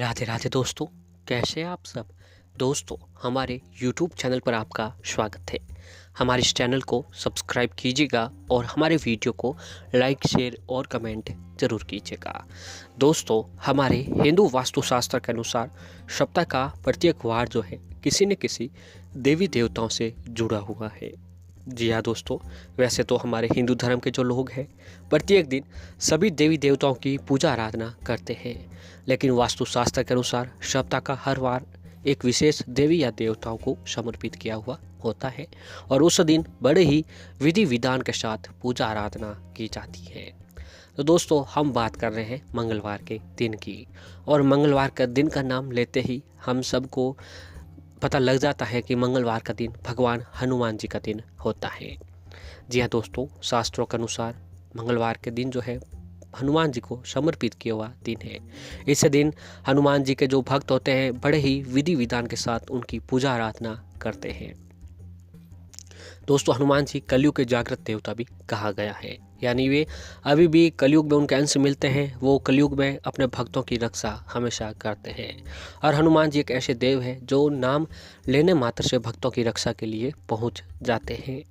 राधे राधे दोस्तों, कैसे हैं आप सब। दोस्तों, हमारे YouTube चैनल पर आपका स्वागत है। हमारे इस चैनल को सब्सक्राइब कीजिएगा और हमारे वीडियो को लाइक, शेयर और कमेंट ज़रूर कीजिएगा। दोस्तों, हमारे हिंदू वास्तुशास्त्र के अनुसार सप्ताह का प्रत्येक वार जो है किसी न किसी देवी देवताओं से जुड़ा हुआ है। जी हाँ दोस्तों, वैसे तो हमारे हिंदू धर्म के जो लोग हैं प्रत्येक दिन सभी देवी देवताओं की पूजा आराधना करते हैं, लेकिन वास्तुशास्त्र के अनुसार सप्ताह का हर वार एक विशेष देवी या देवताओं को समर्पित किया हुआ होता है और उस दिन बड़े ही विधि विधान के साथ पूजा आराधना की जाती है। तो दोस्तों, हम बात कर रहे हैं मंगलवार के दिन की, और मंगलवार का दिन का नाम लेते ही हम सबको पता लग जाता है कि मंगलवार का दिन भगवान हनुमान जी का दिन होता है। जी हाँ दोस्तों, शास्त्रों के अनुसार मंगलवार के दिन जो है हनुमान जी को समर्पित किया हुआ दिन है। इस दिन हनुमान जी के जो भक्त होते हैं बड़े ही विधि विधान के साथ उनकी पूजा आराधना करते हैं। दोस्तों, हनुमान जी कलयुग के जागृत देवता भी कहा गया है, यानी वे अभी भी कलयुग में उनके अंश मिलते हैं। वो कलयुग में अपने भक्तों की रक्षा हमेशा करते हैं और हनुमान जी एक ऐसे देव हैं जो नाम लेने मात्र से भक्तों की रक्षा के लिए पहुंच जाते हैं,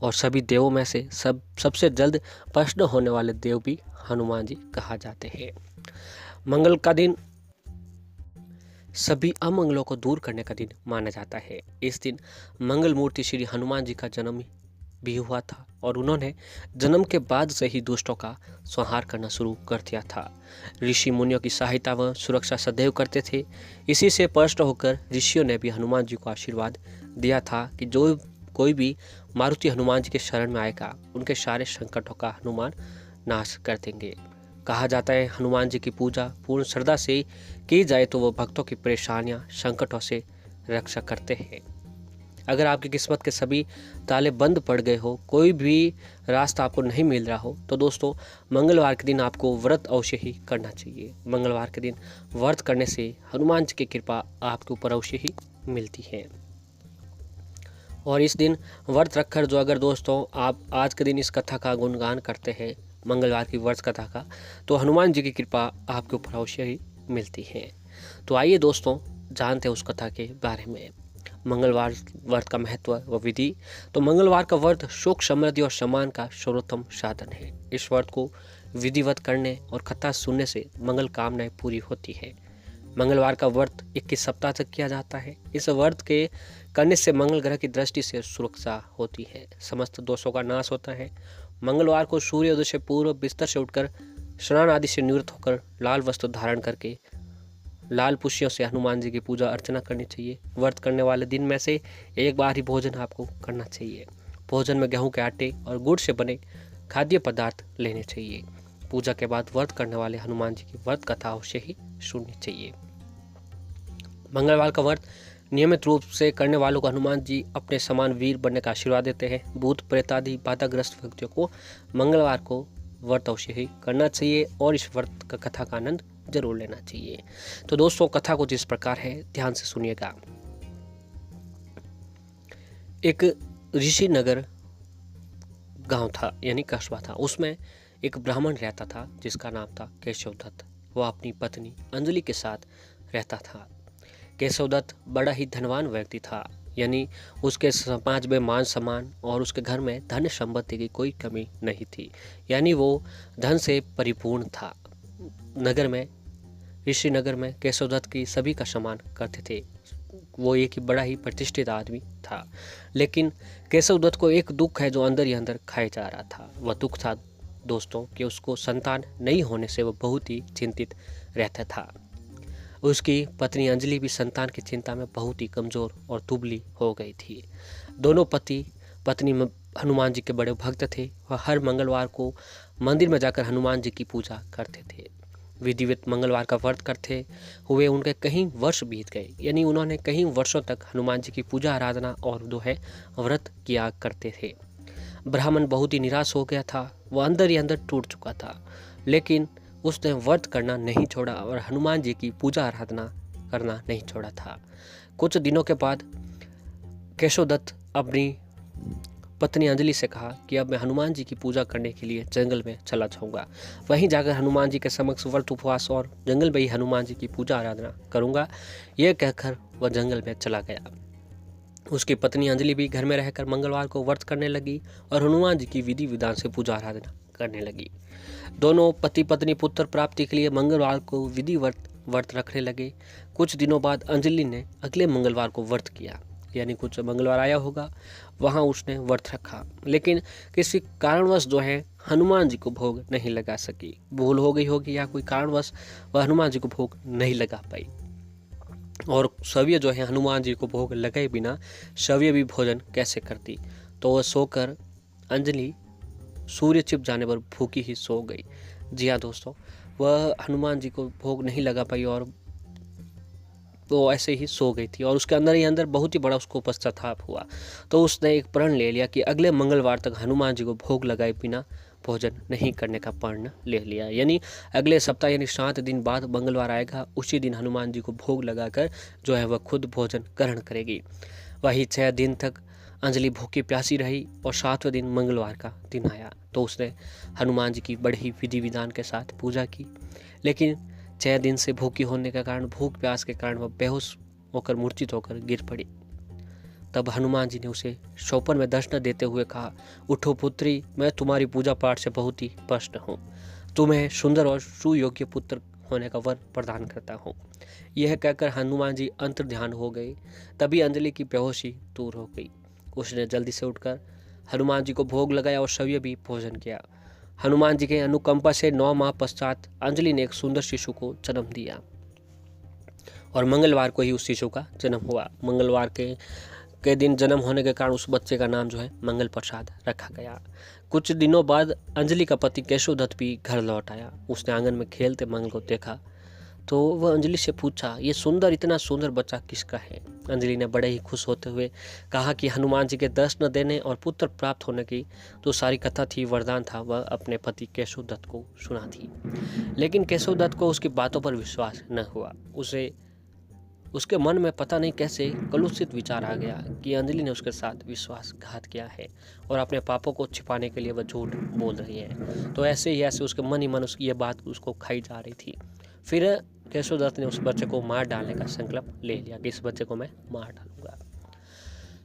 और सभी देवों में से सबसे जल्द प्रश्न होने वाले देव भी हनुमान जी कहा जाते हैं। मंगल का दिन सभी अमंगलों को दूर करने का दिन माना जाता है। इस दिन मंगल मूर्ति श्री हनुमान जी का जन्म भी हुआ था और उन्होंने जन्म के बाद से ही दुष्टों का संहार करना शुरू कर दिया था। ऋषि मुनियों की सहायता व सुरक्षा सदैव करते थे। इसी से प्रसन्न होकर ऋषियों ने भी हनुमान जी को आशीर्वाद दिया था कि जो कोई भी मारुति हनुमान जी के शरण में आएगा उनके सारे संकटों का हनुमान नाश कर देंगे। कहा जाता है हनुमान जी की पूजा पूर्ण श्रद्धा से की जाए तो वो भक्तों की परेशानियां संकटों से रक्षा करते हैं। अगर आपकी किस्मत के सभी ताले बंद पड़ गए हो, कोई भी रास्ता आपको नहीं मिल रहा हो, तो दोस्तों मंगलवार के दिन आपको व्रत अवश्य ही करना चाहिए। मंगलवार के दिन व्रत करने से हनुमान जी की कृपा आपके ऊपर अवश्य ही मिलती है। और इस दिन व्रत रखकर जो अगर दोस्तों आप आज के दिन इस कथा का गुणगान करते हैं, मंगलवार की व्रत कथा का, तो हनुमान जी की कृपा आपके ऊपर अवश्य ही मिलती है। तो आइए दोस्तों जानते हैं उस कथा के बारे में। मंगलवार व्रत का महत्व व विधि। तो मंगलवार का व्रत सुख, समृद्धि और सम्मान का सर्वोत्तम साधन है। इस व्रत को विधिवत करने और कथा सुनने से मंगल कामनाएं पूरी होती है। मंगलवार का व्रत 21 सप्ताह तक किया जाता है। इस व्रत के करने से मंगल ग्रह की दृष्टि से सुरक्षा होती है, समस्त दोषों का नाश होता है। मंगलवार को सूर्योदय से पूर्व बिस्तर से उठकर स्नान आदि से निवृत्त होकर लाल वस्त्र धारण करके लाल पुष्यों से हनुमान जी की पूजा अर्चना करनी चाहिए। व्रत करने वाले दिन में से एक बार ही भोजन आपको करना चाहिए। भोजन में गेहूं के आटे और गुड़ से बने खाद्य पदार्थ लेने चाहिए। पूजा के बाद व्रत करने वाले हनुमान जी की व्रत कथा अवश्य ही सुननी चाहिए। मंगलवार का व्रत नियमित रूप से करने वालों को हनुमान जी अपने समान वीर बनने का आशीर्वाद देते हैं। भूत प्रेत आदि बाधाग्रस्त व्यक्तियों को मंगलवार को व्रत अवश्य ही करना चाहिए और इस व्रत का कथा का आनंद जरूर लेना चाहिए। तो दोस्तों, कथा कुछ इस प्रकार है, ध्यान से सुनिएगा। एक ऋषि नगर गांव था, यानी कस्बा था। उसमें एक ब्राह्मण रहता था जिसका नाम था केशवदत्त। वह अपनी पत्नी अंजलि के साथ रहता था। केशवदत्त बड़ा ही धनवान व्यक्ति था, यानी उसके समाज में मान सम्मान और उसके घर में धन संपत्ति की कोई कमी नहीं थी, यानी वो धन से परिपूर्ण था। नगर में, ऋषि नगर में केशवदत्त की सभी का सम्मान करते थे। वो एक ही बड़ा ही प्रतिष्ठित आदमी था। लेकिन केशवदत्त को एक दुख है जो अंदर ही अंदर खाए जा रहा था। वह दुख था दोस्तों कि उसको संतान नहीं होने से वह बहुत ही चिंतित रहता था। उसकी पत्नी अंजलि भी संतान की चिंता में बहुत ही कमज़ोर और दुबली हो गई थी। दोनों पति पत्नी हनुमान जी के बड़े भक्त थे। वह हर मंगलवार को मंदिर में जाकर हनुमान जी की पूजा करते थे। विधिवत मंगलवार का व्रत करते हुए उनके कई वर्ष बीत गए, यानी उन्होंने कई वर्षों तक हनुमान जी की पूजा आराधना और जो है व्रत किया करते थे। ब्राह्मण बहुत ही निराश हो गया था। वह अंदर ही अंदर टूट चुका था, लेकिन उसने व्रत करना नहीं छोड़ा और हनुमान जी की पूजा आराधना करना नहीं छोड़ा था। कुछ दिनों के बाद केशवदत्त अपनी पत्नी अंजलि से कहा कि अब मैं हनुमान जी की पूजा करने के लिए जंगल में चला जाऊंगा। वहीं जाकर हनुमान जी के समक्ष व्रत उपवास और जंगल में ही हनुमान जी की पूजा आराधना करूंगा। यह कहकर वह जंगल में चला गया। उसकी पत्नी अंजलि भी घर में रहकर मंगलवार को व्रत करने लगी और हनुमान जी की विधि विधान से पूजा आराधना करने लगी। दोनों पति पत्नी पुत्र प्राप्ति के लिए मंगलवार को विधि व्रत रखने लगे। कुछ दिनों बाद अंजलि ने अगले मंगलवार को व्रत किया, यानी कुछ मंगलवार आया होगा, वहाँ उसने व्रत रखा, लेकिन किसी कारणवश जो है हनुमान जी को भोग नहीं लगा सकी। भूल हो गई होगी या कोई कारणवश वह हनुमान जी को भोग नहीं लगा पाई। और शव्य जो है हनुमान जी को भोग लगाए बिना शव्य भी भोजन कैसे करती। तो वह सोकर अंजलि सूर्य छिप जाने पर भूखी ही सो गई। जी हाँ दोस्तों, वह हनुमान जी को भोग नहीं लगा पाई और वो ऐसे ही सो गई थी और उसके अंदर ही अंदर बहुत ही बड़ा उसको पश्चाताप हुआ। तो उसने एक प्रण ले लिया कि अगले मंगलवार तक हनुमान जी को भोग लगाए बिना भोजन नहीं करने का प्रण ले लिया। यानी अगले सप्ताह यानी 7 दिन बाद मंगलवार आएगा, उसी दिन हनुमान जी को भोग लगाकर जो है वह खुद भोजन ग्रहण करेगी। वही 6 दिन तक अंजलि भूखी प्यासी रही और 7वें दिन मंगलवार का दिन आया तो उसने हनुमान जी की बड़ी विधि विधान के साथ पूजा की। लेकिन 6 दिन से भूखी होने के कारण, भूख प्यास के कारण वह बेहोश होकर मूर्छित होकर गिर पड़ी। तब हनुमान जी ने उसे शोपन में दर्शन देते हुए कहा, उठो पुत्री, मैं तुम्हारी पूजा पाठ से बहुत ही प्रसन्न हूँ। तुम्हें सुंदर और सुयोग्य पुत्र होने का वर प्रदान करता हूँ। यह कहकर हनुमान जी अंतर्ध्यान हो गए। तभी अंजलि की बेहोशी दूर हो गई। उसने जल्दी से उठकर हनुमान जी को भोग लगाया और शव्य भी भोजन किया। हनुमान जी के अनुकंपा से 9 माह पश्चात अंजलि ने एक सुंदर शिशु को जन्म दिया और मंगलवार को ही उस शिशु का जन्म हुआ। मंगलवार के दिन जन्म होने के कारण उस बच्चे का नाम जो है मंगल प्रसाद रखा गया। कुछ दिनों बाद अंजलि का पति केशव दत्त भी घर लौट आया। उसने आंगन में खेलते मंगल को देखा तो वह अंजलि से पूछा, ये सुंदर, इतना सुंदर बच्चा किसका है। अंजलि ने बड़े ही खुश होते हुए कहा कि हनुमान जी के दर्शन देने और पुत्र प्राप्त होने की जो सारी कथा थी, वरदान था, वह अपने पति केशव दत्त को सुना थी। लेकिन केशव दत्त को उसकी बातों पर विश्वास न हुआ। उसके मन में पता नहीं कैसे कलुषित विचार आ गया कि अंजलि ने उसके साथ विश्वासघात किया है और अपने पापों को छिपाने के लिए वह झूठ बोल रही है। तो ऐसे उसके मन ही मन उसकी यह बात उसको खाई जा रही थी। फिर केशव दत्त ने उस बच्चे को मार डालने का संकल्प ले लिया कि इस बच्चे को मैं मार डालूंगा।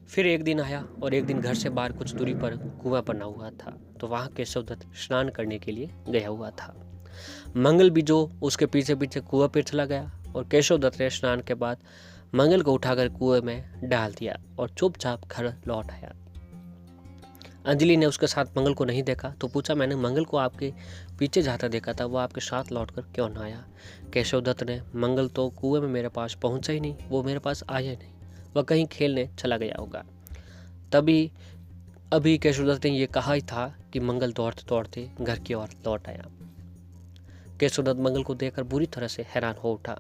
फिर एक दिन आया और एक दिन घर से बाहर कुछ दूरी पर कुआं बना हुआ था, तो वहाँ केशव दत्त स्नान करने के लिए गया हुआ था। मंगल भी जो उसके पीछे पीछे कुआं पर चला गया और केशव दत्त ने स्नान के बाद मंगल को उठाकर कुएं में डाल दिया और चुपचाप घर लौट आया। अंजलि ने उसके साथ मंगल को नहीं देखा तो पूछा, मैंने मंगल को आपके पीछे जाता देखा था, वो आपके साथ लौटकर क्यों ना आया। केशव दत्त ने, मंगल तो कुएं में मेरे पास पहुंचा ही नहीं, वो मेरे पास आया नहीं, वह कहीं खेलने चला गया होगा। तभी अभी केशव दत्त ने यह कहा ही था कि मंगल दौड़ते दौड़ते घर की ओर लौट आया। केशव दत्त मंगल को देखकर बुरी तरह से हैरान हो उठा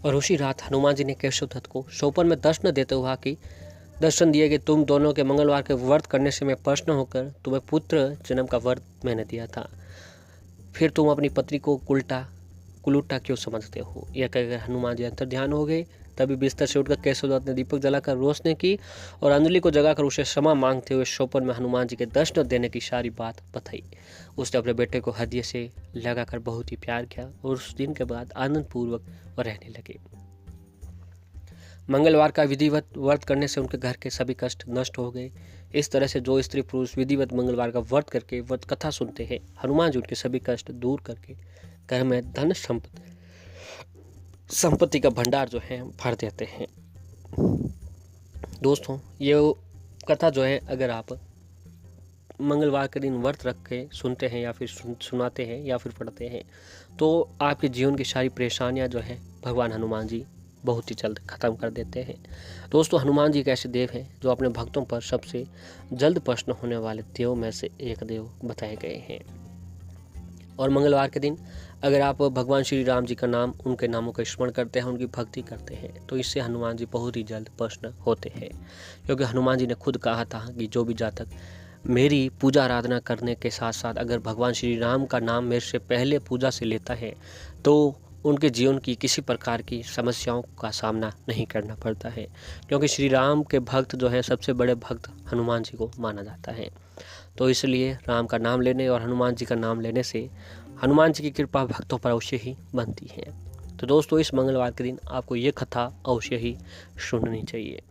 और उसी रात हनुमान जी ने केशव दत्त को शोपन में दर्शन देते हुए कि दर्शन दिए कि तुम दोनों के मंगलवार के व्रत करने से मैं प्रसन्न होकर तुम्हें पुत्र जन्म का व्रत मैंने दिया था, फिर तुम अपनी पत्नी को कुलूटा क्यों समझते हो। यह कहकर हनुमान जी अंतर्ध्यान हो गए। तभी बिस्तर से उठकर केशव दत्त ने दीपक जलाकर रोशनी की और अंजलि को जगाकर उसे क्षमा मांगते हुए शोपन में हनुमान जी के दर्शन देने की सारी बात बताई। उसने अपने बेटे को हृदय से लगाकर बहुत ही प्यार किया और उस दिन के बाद आनंद पूर्वक वह रहने लगे। मंगलवार का विधिवत व्रत करने से उनके घर के सभी कष्ट नष्ट हो गए। इस तरह से जो स्त्री पुरुष विधिवत मंगलवार का व्रत करके व्रत कथा सुनते हैं, हनुमान जी उनके सभी कष्ट दूर करके घर में धन संपत्ति का भंडार जो है भर देते हैं। दोस्तों, ये कथा जो है अगर आप मंगलवार के दिन व्रत रख के सुनते हैं या फिर सुनाते हैं या फिर पढ़ते हैं तो आपके जीवन की सारी परेशानियां जो है भगवान हनुमान जी बहुत ही जल्द ख़त्म कर देते हैं। दोस्तों, हनुमान जी एक ऐसे देव हैं जो अपने भक्तों पर सबसे जल्द प्रसन्न होने वाले देव में से एक देव बताए गए हैं। और मंगलवार के दिन अगर आप भगवान श्री राम जी का नाम, उनके नामों का स्मरण करते हैं, उनकी भक्ति करते हैं तो इससे हनुमान जी बहुत ही जल्द प्रसन्न होते हैं। क्योंकि हनुमान जी ने खुद कहा था कि जो भी जातक मेरी पूजा आराधना करने के साथ साथ अगर भगवान श्री राम का नाम मेरे से पहले पूजा से लेता है तो उनके जीवन की किसी प्रकार की समस्याओं का सामना नहीं करना पड़ता है, क्योंकि श्री राम के भक्त जो हैं सबसे बड़े भक्त हनुमान जी को माना जाता है। तो इसलिए राम का नाम लेने और हनुमान जी का नाम लेने से हनुमान जी की कृपा भक्तों पर अवश्य ही बनती है। तो दोस्तों, इस मंगलवार के दिन आपको ये कथा अवश्य ही सुननी चाहिए।